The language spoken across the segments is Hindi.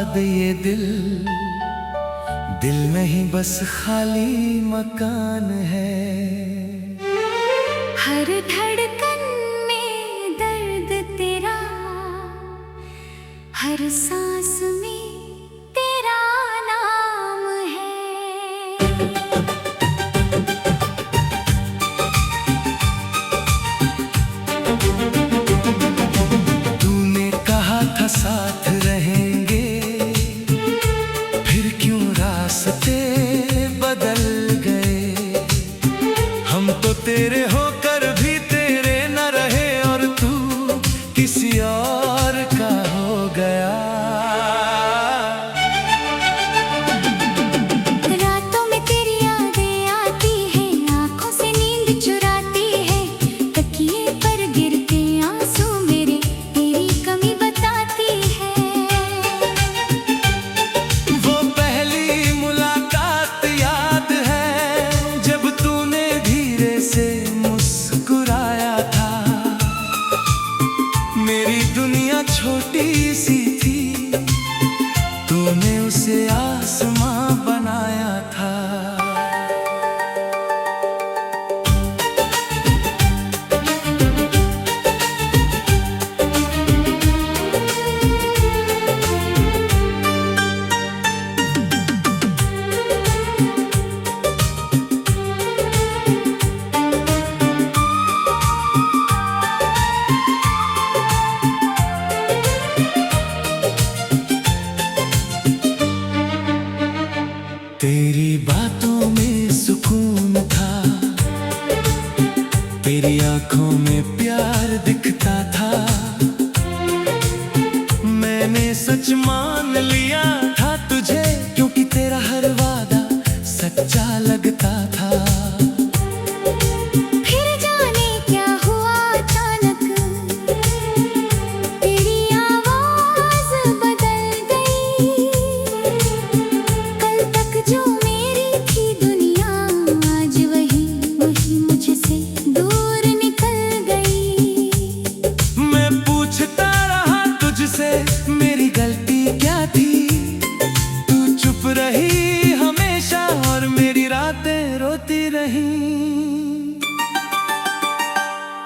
बाद ये दिल में ही बस खाली मकान है। हर धड़कन में दर्द तेरा, हर सांस में तेरा नाम है। तूने कहा था साथ रहेंगे, फिर क्यों रास्ते बदल गए। हम तो तेरे होकर भी तेरे न रहे और तू किसी और का हो गया। रातों में तेरी यादें आती है, आंखों से नींद चुराती है, तकिए पर गिरते आंसू मेरे तेरी कमी बताती है। वो पहली मुलाकात याद है, जब तूने धीरे से मुस्कुराया था। मेरी दुनिया छोटी सी थी, तूने उसे आसमां बनाया था। तेरी बातों में सुकून था, तेरी आंखों में प्यार दिखता था। मैंने सच मान लिया था तुझे, क्योंकि तेरा हर वादा सच्चा लगता था। फिर जाने क्या हुआ अचानक, तेरी आवाज बदल गई। कल तक जो मेरी थी दुनिया, आज वही मुझसे दूर निकल गई। मैं पूछता रहा तुझसे मेरी गलती क्या थी, तू चुप रही हमेशा और मेरी रातें रोती रही।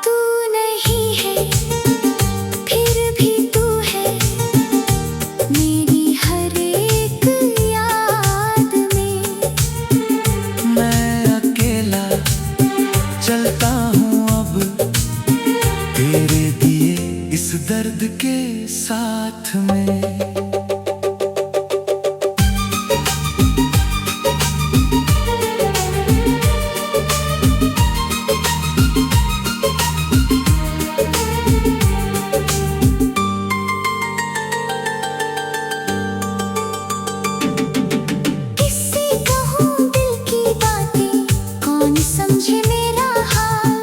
तू नहीं है फिर भी तू है, मेरी हर एक याद में। मैं अकेला चलता हूँ अब तेरे दिए इस दर्द के साथ में। किससे कहूँ दिल की बातें, कौन समझे मेरा हाल।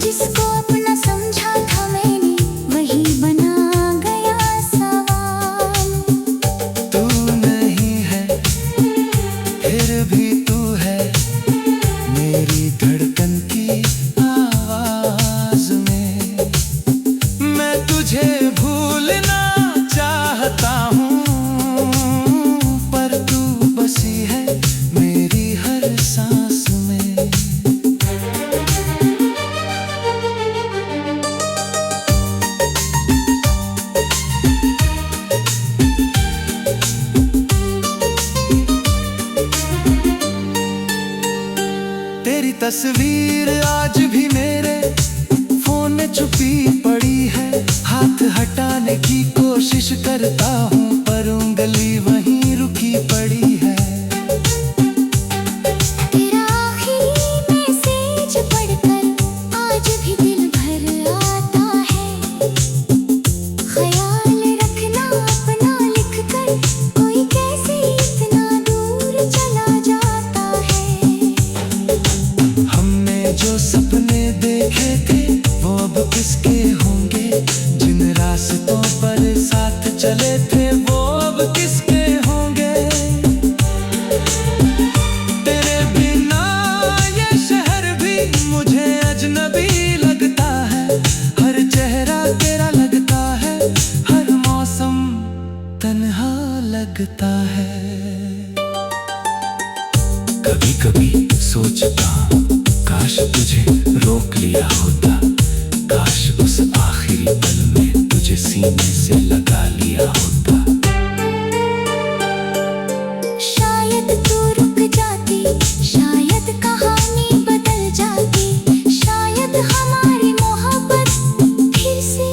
जिसको अपना समझा था मैंने, वही बना गया सवाल। तू नहीं है फिर भी तू है, मेरी धड़कन की आवाज में। मैं तुझे भूलना चाहता हूँ, पर तू बसी है मेरी हर सांस में। तेरी तस्वीर आज भी मेरे फोन में छुपी पड़ी है। हाथ हटाने की कोशिश करता हूँ, पर उंगली वहीं रुकी पड़ी है। तेरा आखिरी मैसेज पढ़कर आज भी दिल भर आता है। ख्याल रखना अपना लिखकर, कोई कैसे इतना दूर चला जाता है। हमने जो सपने देखे थे वो अब किसके होंगे, जिन रास्तों पर साथ चले थे वो अब किसके होंगे। तेरे बिना ये शहर भी मुझे अजनबी लगता है। हर चेहरा तेरा लगता है, हर मौसम तन्हाई तन्हा लगता है। कभी कभी सोचता हूँ काश तुझे रोक लिया होता, काश उस आखिरी पल में तुझे सीने से लगा लिया होता। शायद तू रुक जाती, शायद कहानी बदल जाती, शायद हमारी मोहब्बत फिर से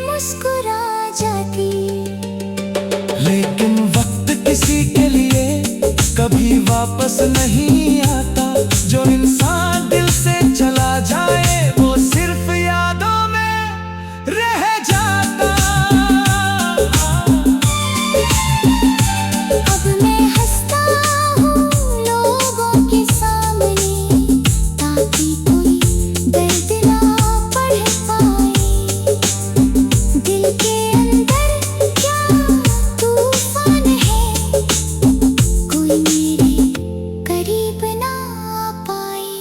मुस्कुरा जाती। लेकिन वक्त किसी के लिए कभी वापस नहीं आता, जो इंसान दिल से चला जाए वो सिर्फ यादों में रह जाता। अब मैं हंसता हूँ लोगों के सामने, ताकि कोई दर्द ना पढ़ पाए। दिल के अंदर क्या तूफान है, कोई मेरे करीब ना आ पाए।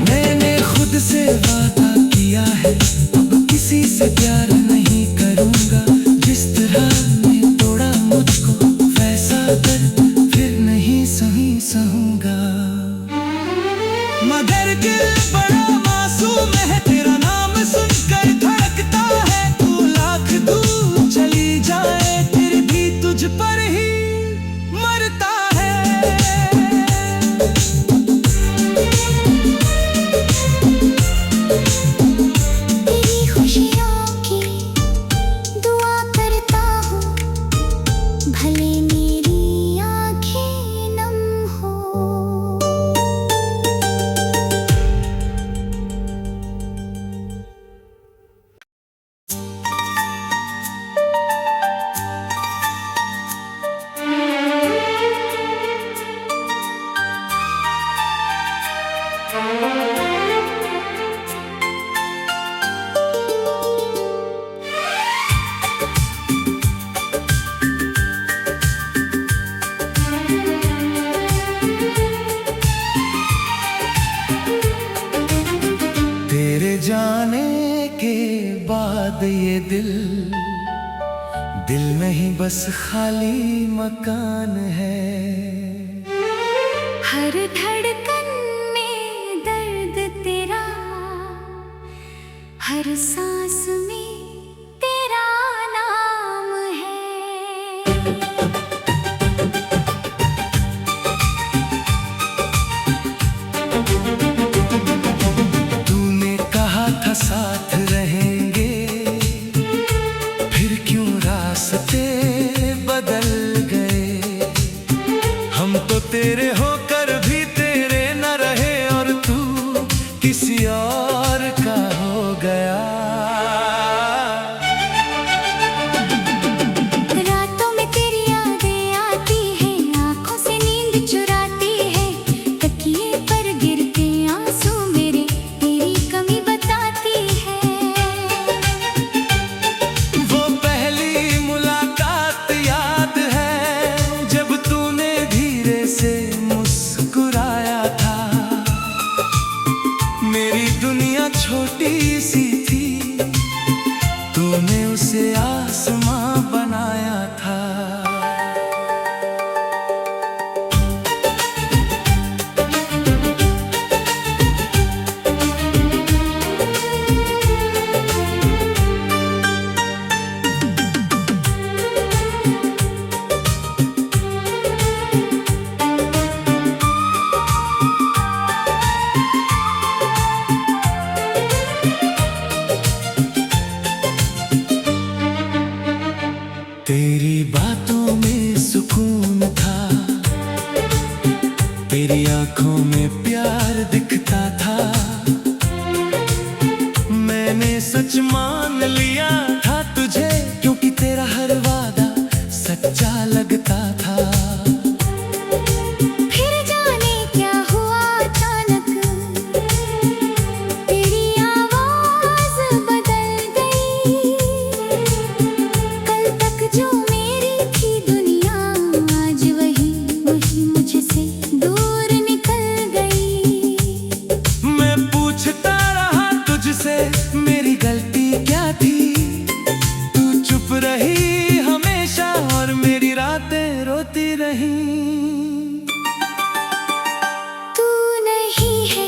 मैंने खुद से वादा किया है अब किसी से प्यार नहीं करूंगा, जिस तरह ने तोड़ा मुझको वैसा दर्द फिर नहीं सहूंगा। मगर दिल बड़ा मासूम है, तेरा नाम सुनकर धड़कता है। तू लाख दूर चली जाए फिर भी तुझ पर ही मरता है। तेरी खुशियों की दुआ करता हूँ, भले मेरी आँखें नम हो। तेरे जाने के बाद ये दिल नहीं बस खाली मकान है। हर धड़कन में दर्द तेरा, हर सांस में तेरा नाम है। तूने कहा था साथ रहेंगे, फिर क्यों रास्ते बदल गए। हम तो तेरे होकर भी तेरे न रहे और तू किसी और का हो गया। रातों में तेरी यादें आती है, आंखों से नींद चुराती है, तकिए पर गिरते आंसू मेरे तेरी कमी बताती है। वो पहली मुलाकात याद है जब तूने धीरे से मुस्कुराया था। मेरी दुनिया छोटी सी थी, तूने उसे आसमां बनाया था। तेरी बातों में सुकून था, तेरी आंखों में प्यार दिखता था। मैंने सच मान लिया था तुझे, क्योंकि तेरा हर वादा सच्चा लगता था। फिर जाने क्या हुआ अचानक, तेरी आवाज बदल गई। कल तक जो मेरी थी ढूंढती रही। तू नहीं है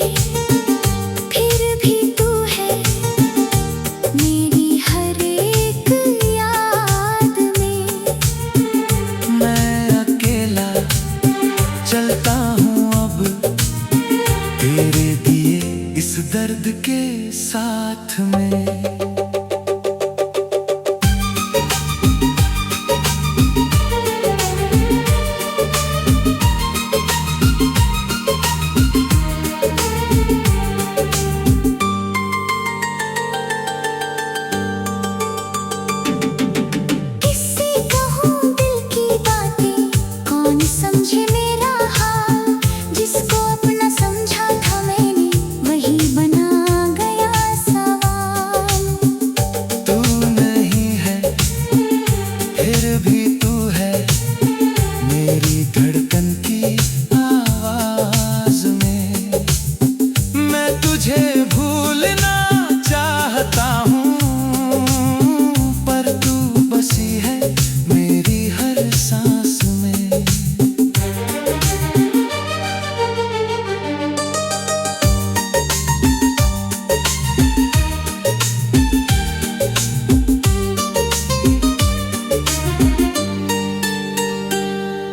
फिर भी तू है मेरी हर एक याद में। मैं अकेला चलता हूँ अब तेरे दिए इस दर्द के साथ में। किससे कहूँ दिल की बातें, कौन समझे मेरा हाल। जिसको अपना समझा था मैंने वही बना गया सवाल। तू नहीं है फिर भी तू है मेरी धड़कन की आवाज में। मैं तुझे भूलना चाहता हूँ पर तू बसी है मेरी हर सांस में।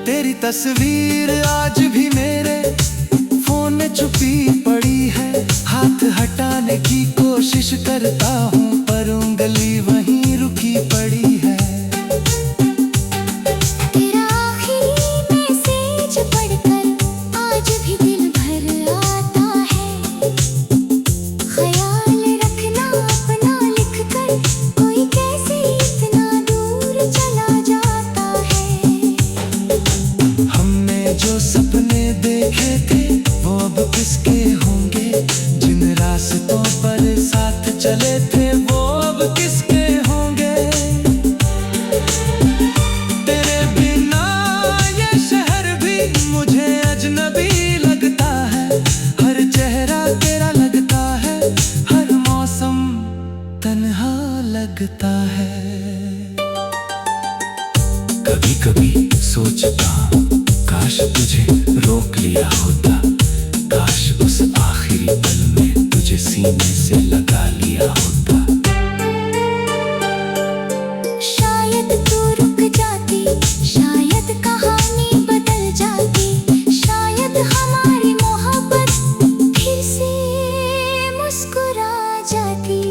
तेरी तस्वीर आज भी मेरे फोन में छुपी पड़ी है। हाथ हटाने की कोशिश करता हूँ पर उंगली वहीं रुकी पड़ी है। तेरा आखिरी मैसेज पढ़कर आज भी दिल भर आता है। ख्याल रखना अपना लिखकर कोई कैसे इतना दूर चला जाता है। हमने जो सपने देखे थे वो अब किसके होंगे। जिन रास्तों पर साथ चले थे वो अब किसके होंगे। तेरे बिना ये शहर भी मुझे अजनबी लगता है। हर चेहरा तेरा लगता है, हर मौसम तन्हा लगता है। कभी कभी सोचता हूँ काश तुझे रोक लिया होता। काश उस आखिरी पल में तुझे सीने से लगा लिया होता। शायद तू रुक जाती, शायद कहानी बदल जाती। शायद हमारी मोहब्बत फिर से मुस्कुरा जाती।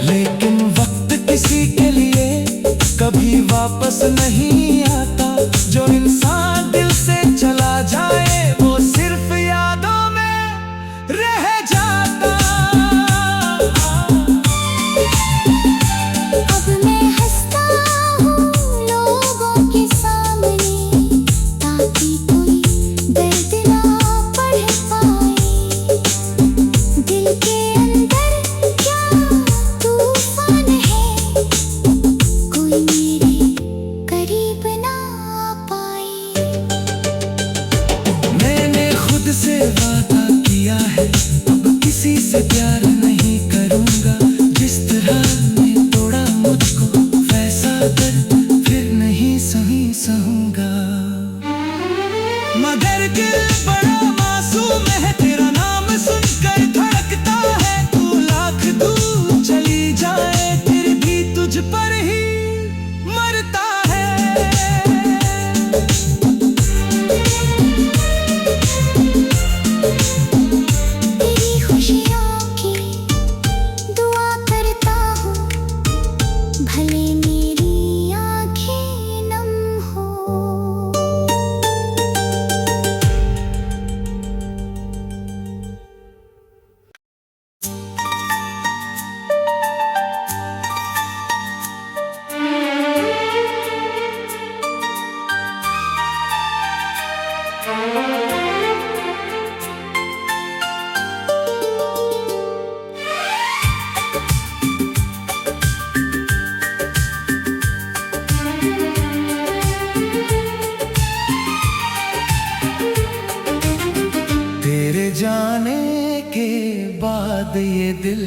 लेकिन वक्त किसी के लिए कभी वापस नहीं आता। जो इंसान दिल से चला जाए वो सिर्फ यादों में रह जाता। अब मैं हंसता हूँ लोगों के सामने ताकि कोई दर्द ना पढ़ पाए। दिल के अंदर क्या तूफान है, कोई मेरे करीब ना आ पाए। मैंने खुद से वादा किया है अब किसी से प्यार नहीं करूंगा। जिस तरह ने तोड़ा मुझको वैसा दर्द फिर नहीं सहूंगा। मगर दिल बड़ा मासूम है तेरा नाम सुनकर धड़कता है। तू लाख दूर चली जाए फिर भी तुझ पर ही मरता है। तेरी खुशियों की दुआ करता हूँ भले मेरी आँखें नम हो। जाने के बाद ये दिल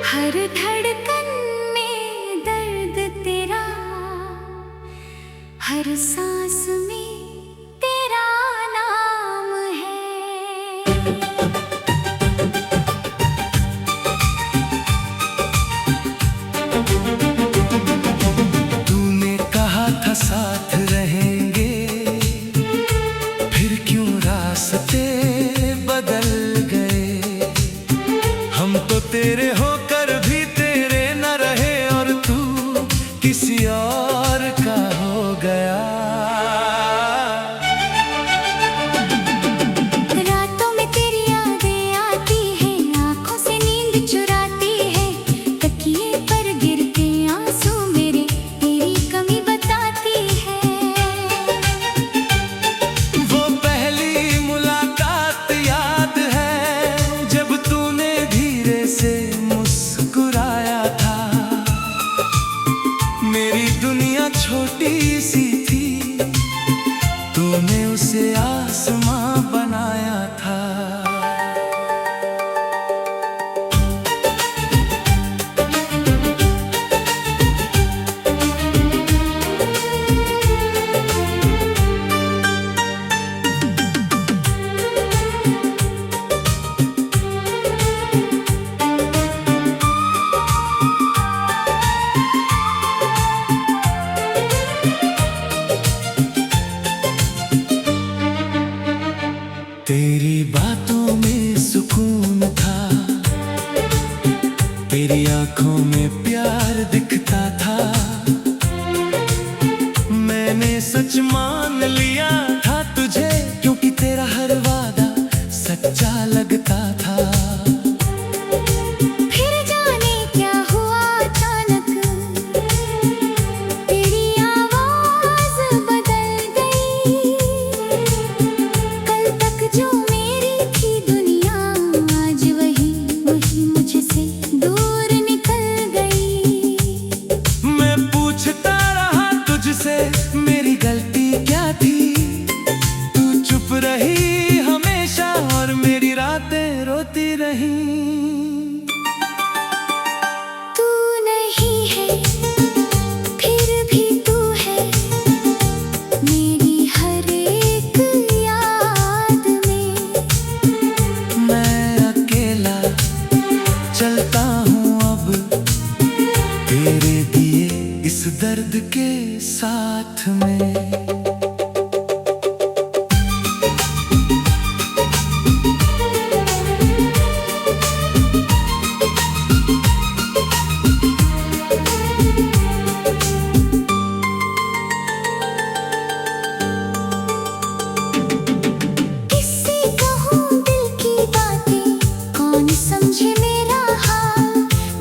हर हर धड़कन में दर्द तेरा, हर सांस में तेरा नाम है। तूने कहा था साथ रहेंगे, फिर क्यों रास्ते बदल गए। हम तो तेरे होकर भी तेरे न रहे, और तू किसी और का हो गया। रातों में तेरी यादें आती हैं, आंखों से नींद चुराती है, तकिए पर गिरते आंसू मेरे तेरी कमी बताती है। वो पहली मुलाकात याद है, जब तूने धीरे से मुस्कुराया था। मेरी दुनिया छोटी सी थी, तूने उसे आसमां बनाया था। तेरी बातों में सुकून था, तेरी आंखों में प्यार दिखता था। मैंने सच मान लिया था तुझे, क्योंकि तेरा हर वादा सच्चा लगता था। फिर जाने क्या हुआ अचानक, तेरी आवाज बदल गई। कल तक जो मेरी थी दुनिया, आज वही मुझसे दूर निकल गई। मैं पूछता रहा तुझसे मेरी गलती क्या थी, तू चुप रही हमेशा और मेरी रातें रोती रही। तू नहीं है फिर भी तू है, मेरी हर एक याद में। मैं अकेला चलता हूँ अब, तेरे दिए इस दर्द के साथ में। किससे कहूँ दिल की बातें, कौन समझे मेरा हाल।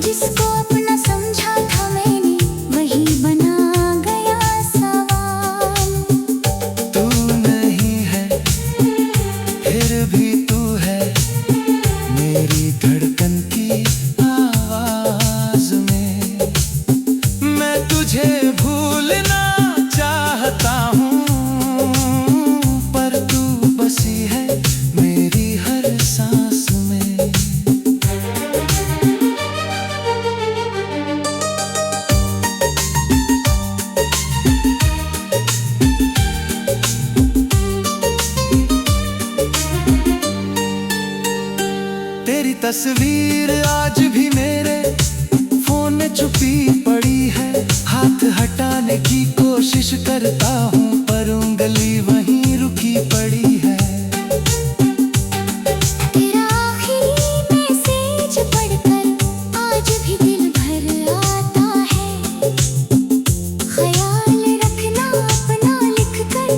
जिसको अपना समझा था मैंने, वही बना गया सवाल। तू नहीं है फिर भी तू है, मेरी धड़कन की आवाज में। मैं तुझे भूलना चाहता हूँ, पर तू बसी है मेरी हर सांस में। तेरी तस्वीर आज भी मेरे फोन में छुपी पड़ी है। हाथ हटाने की कोशिश करता हूँ, पर उंगली वहीं रुकी पड़ी है। तेरा आखिरी मैसेज पढ़कर आज भी दिल भर आता है। ख्याल रखना अपना लिखकर,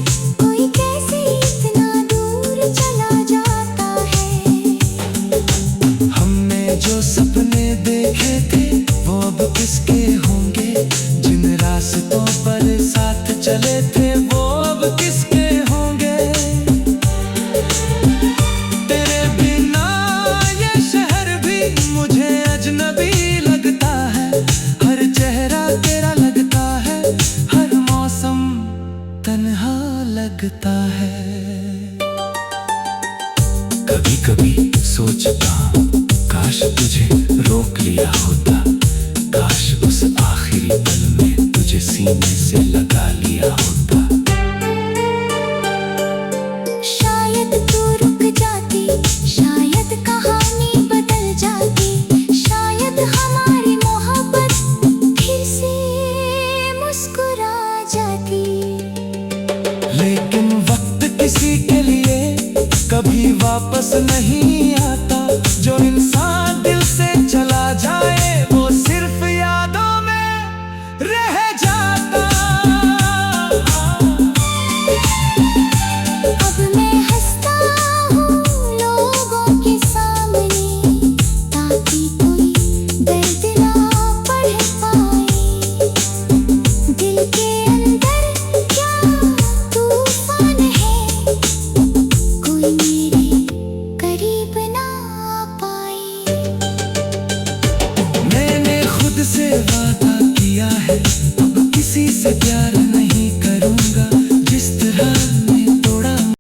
कोई कैसे इतना दूर चला जाता है। हमने जो सपने देखे थे, वो अब किसके होंगे। जिन रास्तों पर साथ चले थे, काश तुझे रोक लिया होता, काश उस आखिरी पल में तुझे सीने से लगा लिया होता। शायद तू रुक जाती, शायद कहानी बदल जाती, शायद हमारी मोहब्बत फिर से मुस्कुरा जाती। लेकिन वक्त किसी के लिए कभी वापस नहीं आता, जो इंसान दिल से चला जाए वो सिर्फ यादों में रह जाता। अब मैं हंसता हूँ लोगों के सामने, ताकि कोई दर्द ना पढ़ पाए। दिल के अंदर क्या तूफान है, कोई मेरे करीब ना आ पाए। मैंने खुद से